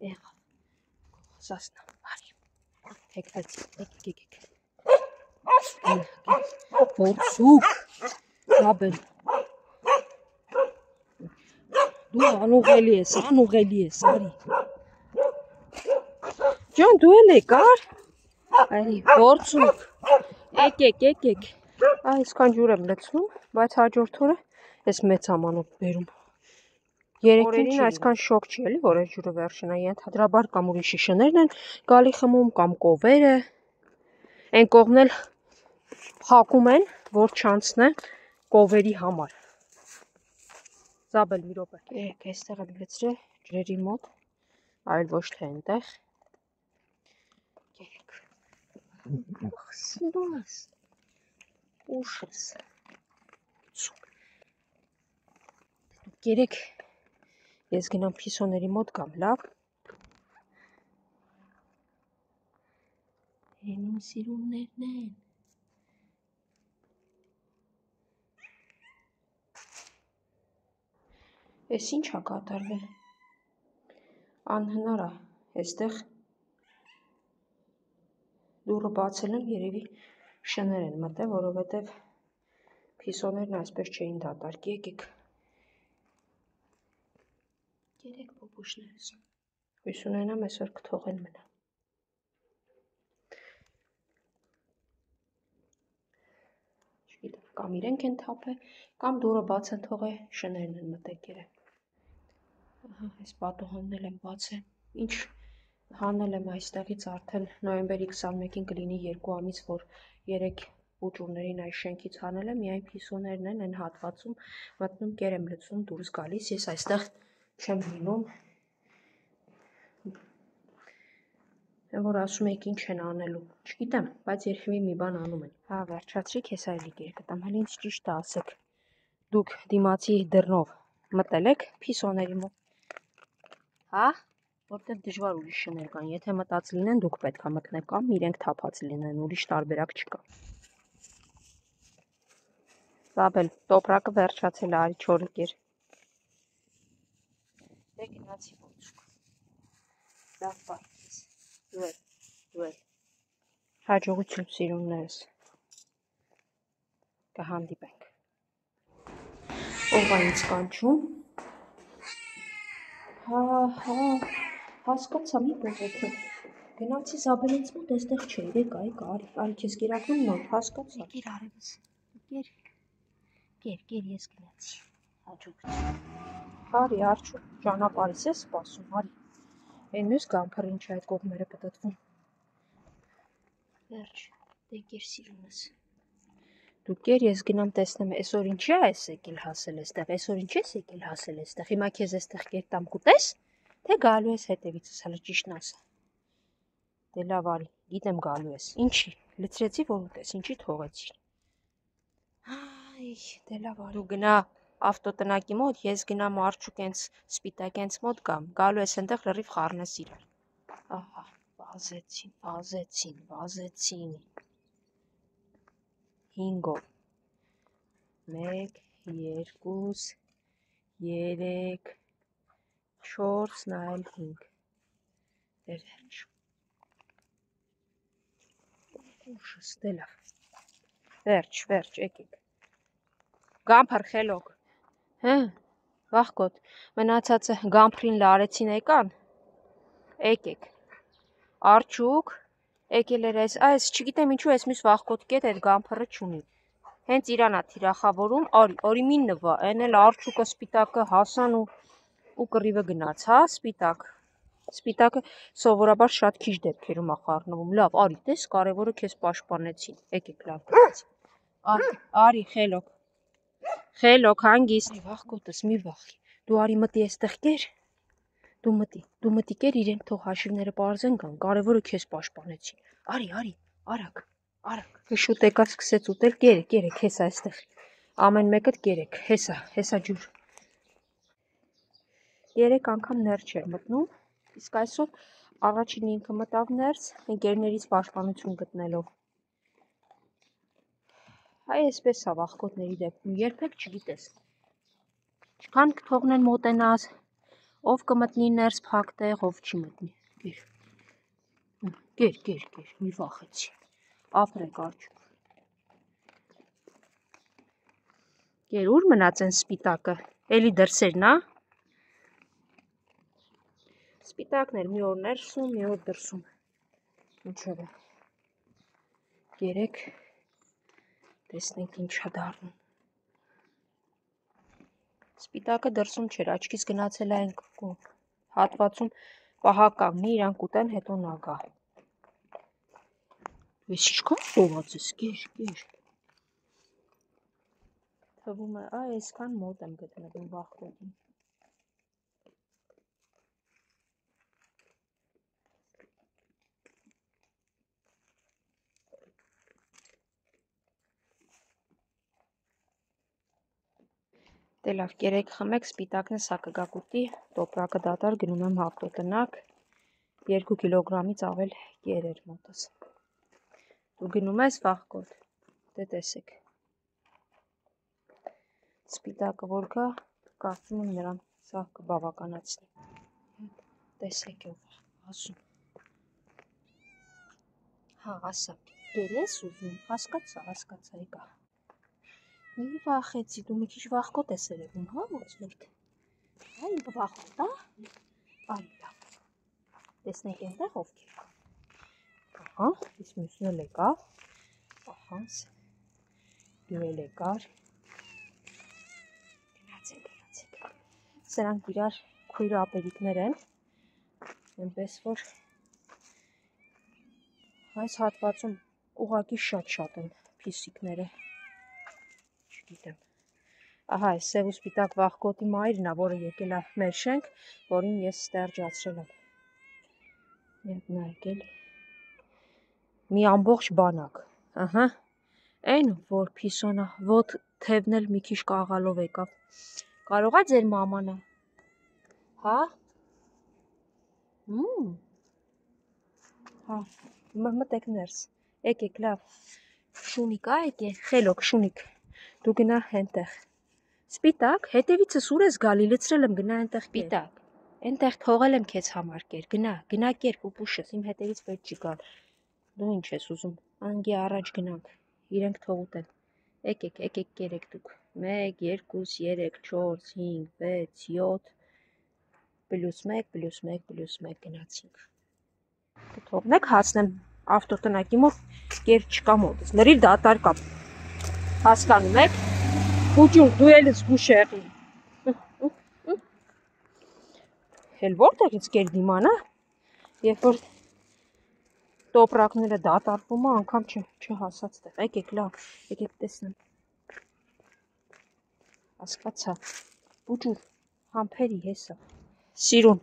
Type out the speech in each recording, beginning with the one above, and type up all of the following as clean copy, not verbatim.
Եղավ։ Սասնա, արի։ Եկվեցի, եկեք։ Որսուկ, Զաբել։ Դու անուղելի ես, արի։ Ջան, դու էլ եկար։ Արի, որսուկ։ Եկեք։ Այսքան ջուր եմ լցնում, բայց հաջորդ օրը ես մեծ ամանոց բերում։ Օրերին այսքան շոկ չի էլի, որ այս ջուրը վերջնա, ենթադրաբար կամ ուրիշի շներն են գալի խմում, կամ կովերը։ Այն կողմն էլ փակում են, որ չանցնեն կովերի համար։ Զաբել մի րոպե։ Եք, այստեղ եմ լցրել ջրերի մոտ, այլ ոչ թե այնտեղ։ Եք։ Սիրունս։ Ուշս։ Դուք ես գնամ փիսոների մոտ կամ, լավ։ Իմ սիրուններն են։ Ես ինչ ա կատարվել։ Անհնար է, այստեղ դուռը բացել եմ, երևի շներ են մտել, որովհետև փիսոներն այսպես չէին դատարկ։ Եկեք պոպուշներս։ Հույս ունենամ այսօր կթողեն մնա։ Չգիտեմ, կամ իրենք են թափել, կամ դուռը բաց են թողել, շներն են մտել գերե։ Ահա, այս պատուհանն էլ եմ բացել։ Ինչ հանել եմ այստեղից արդեն նոյեմբերի 21-ին կլինի 2 ամիս, որ 3 ուճուրներին այս շենքից հանել եմ, միայն փիսոներն են այն հատվածում մտնում, կեր եմ լցնում, դուրս գալիս, ես այստեղ չեմ լինում։ Որ ասում եք ինչ են անելու, չգիտեմ, բայց երբևէ մի բան անում են։ Հա, վերջացրի, քեզ այլ կեր կտամ, հələ ինձ ճիշտ ասեք։ Դուք դիմացի դռնով մտել եք փիսոների մոտ։ Հա, որտեղ դժվար ուրիշ շներ կան, եթե մտած լինեն, դուք պետք է մտնեք կամ իրենք թափած լինեն, ուրիշ տարբերակ չկա։ Զաբել, տոպրակը վերջացել է, արի 4 կեր։ Դե գնացի որսուկ։ Լավ պարտես։ Դու էլ։ Հաջողություն սիրուններս։ Կհանդիպենք։ Ով է ինձ կանչում։ Հա, հասկացա, մի բողոքի։ Գնացի Զաբելից մոտ, այստեղ չէր, եկա, արի քեզ կերակրում նոր, հասկացա։ Եկիր արևս, կեր, ես գնացի, հաջողություն։ Արի, արջու, ճանապարհիս ես սպասում, արի։ Այն մյուս գամփրը ինչ այդ կողմերը պտտվում։ Վերջ, դե կեր սիրունս։ Դու կեր, ես գնամ տեսնեմ, այսօր ինչ է այս եկել հասել այստեղ, հիմա քեզ այստեղ կերտամ կուտես, թե գալու ես հետևիցս, հələ ճիշտն ասա։ Դե լավ արի, գիտեմ գալու ես, ինչի, լցրեցի որ ուտես, ինչի թողեցի։ Այ, դե լավ արի։ Դու գնա ավտոտնակի մոտ, ես գնամ արջուկ ենց սպիտակենց մոտ գամ, գալու ես այնտեղ լրիվ խառնես իրար։ Ահա, վազեցին։ 5-ով։ 1, 2, 3, 4, նայել 5։ Դե վերջ։ Ուշս, դե լավ։ Վերջ, եկեք։ Գամփր խելոք։ Հա, վախկոտ, մնացածը գամփրին լարեցին եկան։ Եկեք։ Արջուկ, եկել էր այս, չգիտեմ ինչու ես մյուս վախկոտ կետ այդ գամփրը չունի։ Հենց իրանա թիրախավորում, արի մին նվա, այն էլ արջուկը սպիտակը հասան ու կռիվը գնաց, հա, Սպիտակը սովորաբար շատ քիչ դեպքերում է խառնվում։ Լավ, արի, տես կարևորը քեզ պաշտպանեցին։ Եկեք լավ գնաց։ Արի, խելոք, հանգիստ։ Վախկոտս մի վախի։ Դու արի մտի այստեղ կեր։ Դու մտի կեր, իրենք թող հաշիվները պարզեն կան, կարևորը քեզ պաշտպանեցին։ Արի, արագ։ Շուտ եկած սկսեց ուտել, կերեք, հեսա այստեղ։ Ամեն մեկդ կերեք, հեսա ջուր։ 3 անգամ ներս չէր մտնում, իսկ այսօր առաջին ինքը մտավ ներս, ընկերներից պաշտպանություն գտնելով։ Հայ այսպես է վախկոտների դեպքում, երբեք չգիտես։ Ինչքան կթողնեն մոտենաս, Ով կմտնի ներս փակ տեղ, ով չի մտնի։ Կեր, մի վախեցի։ Ապրեք արջուկ։ Կեր, ուր մնաց են սպիտակը։ Էլի դրսերն, ա։ Սպիտակներ մի օր ներսում, մի օր դրսում։ Ինչով է։ Երեք տեսնենք ինչա դառնում։ Սպիտակը դրսում չէր, աչքից գնացել է այն հատվածում պահա կանգնի, իրան կուտեն, հետո նա գա։ Ես ինչքան սոված ես, կեր։ Թվում է, այսքան մոտ եմ գտնվում վախկոտին։ Դե լավ, կերեք խմեք, սպիտակն է, սա կգա կուտի, տոպրակը դատար, գնում եմ հաղթոտնակ, 2 կիլոգրամից ավել կեր էր մոտս։ Դու գնում ես վախկոտ, դե տեսեք։ Սպիտակը որ գա, կարծում եմ նրան սա կբավականացնի։ Տեսեք ով ասում։ Հա, ասա, կեր ես ուզում, հասկացա, եկա։ Մի վախեցի, դու մի քիչ վախկոտ ես երևում, հա, ոնց որ այ վախկոտ, այ լավ։ Տեսնենք այնտեղ ովքեր կան։ Ահա, իսկ մյուսն էլ եկավ։ Ահա, դու էլ եկար։ Գնացեք։ Սրանք իրար քույր ապերիկներ են, այնպես որ այս հատվածում ուղղակի շատ են փիսիկները։ Չգիտեմ։ Ահա, այս սև ու սպիտակ վախկոտի մայրն է, որը եկել է մեր շենք, որին ես ստերջացրել եմ։ Եկ նայեք էլի։ Մի ամբողջ բանակ։ Ահա։ Այն, որ փիսոնա, ոտ թևն էլ մի քիչ կաղալով եկավ։ Կարող է ձեր մամանա։ Հա։ Հա, մտեք ներս։ Եկեք, լավ։ Շունիկ, եկե, խելոք, շունիկ։ Դու գնա հենտեղ։ Սպիտակ, հետևիցս ուր ես գալի, լցրել եմ գնա այնտեղ սպիտակ։ Այնտեղ թողել եմ քեզ համար կեր, գնա կեր պուպուշս, իմ հետևից պետք չի գալ։ Դու ինչ ես ուզում, անգի առաջ գնանք, իրենք թող ուտեն։ Եկեք կերեք դուք։ 1, 2, 3, 4, 5, 6, 7 +1 գնացինք։ Թողնեք հացնեմ ավտոտնակի մոտ կեր չկա մոտս, լրիվ դատար կապ։ Հասկանում եք։ Ուջուր, դու էլ ես գուշեղի։ Հել որտեղից կեր դիմանա, երբ որ տոպրակները դատարկվում է, անգամ չհասած տեղ։ Եկեք լավ, եկեք տեսնեմ։ Հասկացա։ Ուջուր, համբերի հեսա։ Սիրուն,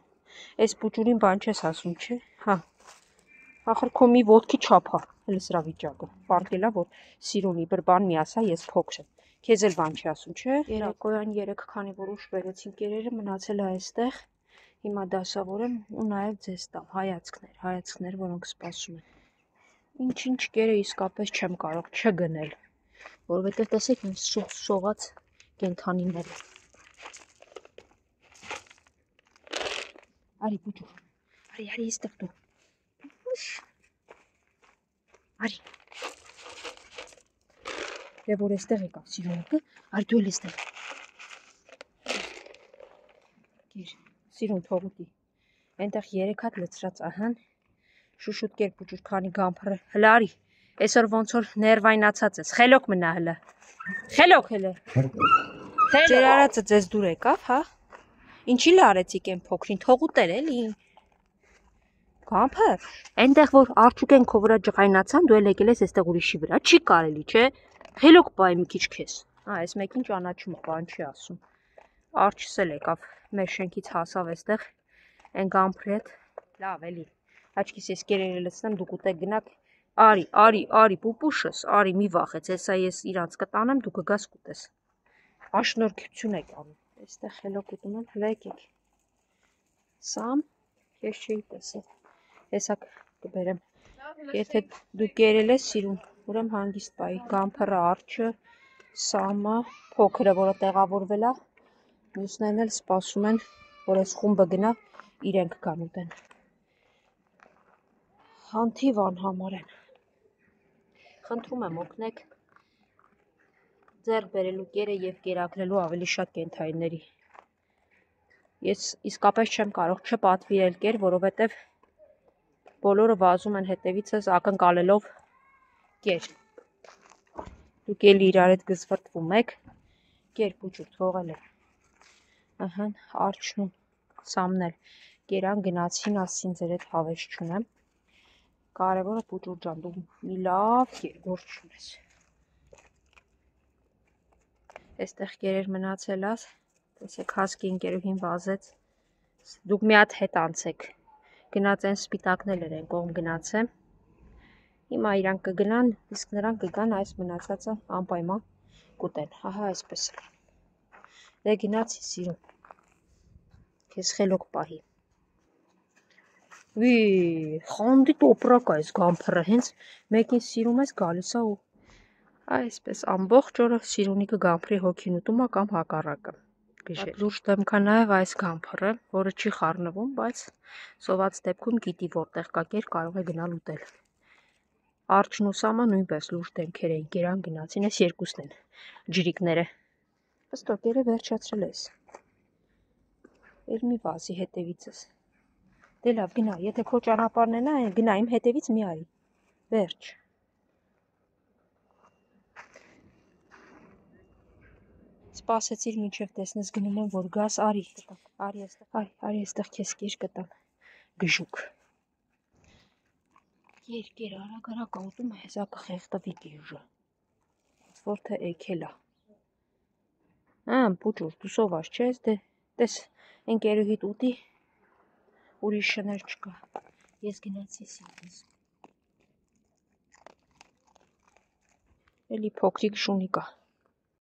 այս պուջուրին բան չես ասում, չէ։ Հա։ Ախր քո մի ոտքի չափա, հենց սրա վիճակը։ Պարտելա, որ սիրունի բր բան մի ասա, ես փոքր եմ։ Քեզ էլ բան չի ասում, չէ։ Երեկոյան 3 քանի որ ուշ վերեցին կերերը, մնացել է այստեղ։ Հիմա դասավորեմ ու նաև ձեզ տամ հայացքներ, որոնք սպասում են։ Ինչ կերը իսկապես չեմ կարող չգնել, որովհետև տեսեք ինձ շողած կենթանիներ են։ Արի բուջուր, արի այստեղ դու։ Արի։ Դե որ այստեղ եկավ սիրունիկը, արի դու էլ այստեղ։ Գիր, սիրուն թողուտի։ Այնտեղ 3 հատ լցրած ահան։ Շուշուտ կեր բուջուր, քանի գամփրը։ Հլը արի։ Այսօր ոնց որ ներվայնացած ես։ Խելոք մնա հլը։ Խելոք հլը։ Ձեր արածը ձեզ դուր եկավ, հա։ Ինչի լա արեցիք այն փոքրին, թողուտեր էլի։ Գամփր, այնտեղ որ արջուկեն քո վրա ջղայնացան, դու էլ եկել ես այստեղ ուրիշի վրա, չի կարելի, չէ։ Խելոք բայ մի քիչ քեզ։ Այս մեկին ճանաչում բան չի ասում։ Արջս էլ եկավ մեր շենքից հասավ այստեղ այն գամփրի հետ։ Լավ էլի։ Աչքիս ես կերերը լցնեմ, դուք ուտեք գնաք։ Արի, պուպուշս, արի, մի վախեց, հեսա ես իրանց կտանեմ, դու կգաս կուտես։ Աշնորհքություն եք անում։ Այստեղ խելոք ուտում եմ, հլա եկեք։ Սամ, ես չէի տեսել։ Հեսա կբերեմ։ Եթե դու կերել ես սիրուն, ուրեմ հանգիստ բայ, գամփրը արջը, սամը, փոքրը, որը տեղավորվել է, մյուսներն էլ սպասում են որ այս խումբը գնա իրենք կան ուտեն։ Հանթիվ անհամար են։ Խնդրում եմ օգնեք ձեռք բերելու կերը և կերակրելու ավելի շատ կենդանիների։ Ես իսկապես չեմ կարող չպատվիրել կեր, որովհետև բոլորը վազում են հետևիցս ակնկալելով կեր։ Դուք էլի իրար հետ գզվրտվում եք, կեր փուճուր թողել եմ։ Ահան, արջն ու սամնել կերան գնացին, ասին ձեր հետ հավես չունեմ։ Կարևորը փուճուր ջան, դու մի լավ կեր գործ չունես։ Այստեղ կերեր մնացել աս, տեսեք հասկի ընկերուհին վազեց, դուք մի հատ հետ անցեք, գնաց են սպիտակնել էր են կողմ գնացեմ, հիմա իրանք կգնան, իսկ նրանք կգան այս մնացածը անպայման կուտեն, ահա այսպես է, դե գնացի սիրում, կեզ խելոք պահի, վի, խանդի տոպրակ այս գամփրը, հենց մեկին սիրում ես գալիս է ու այսպես ամբողջ օրը սիրունիկը գամփրի հոգին ուտում է կամ հակառակը։ Լուրջ դեմքա նաև այս գամփրը, որը չի խառնվում, բայց սոված դեպքում գիտի որտեղ կա կեր կարող է գնալ ուտել։ Արջն ու սամը նույնպես լուրջ դեմքեր էին, կերան գնացին, այս երկուսն են ջրիկները։ Պստո կերը վերջացրել ես։ Էլ մի վազի հետևիցս։ Դե լավ գնա, եթե քո ճանապարհն է նա, գնա իմ հետևից մի արի։ Վերջ։ Սպասեցիր մինչև տեսնես գնում եմ, որ գաս, արի, արի այստեղ քեզ կեր կտամ, գժուկ։ Կեր, արագ ուտում է, հեսա կխեղտվի կիրժը, որ թե էքել է։ Պուճուր, դու սոված չես, դե, տես, ընկերուհիդ ուտի, ուրիշ շներ չկա, ես գնացի սիրտս։ Էլի փոքրիկ շունի կա։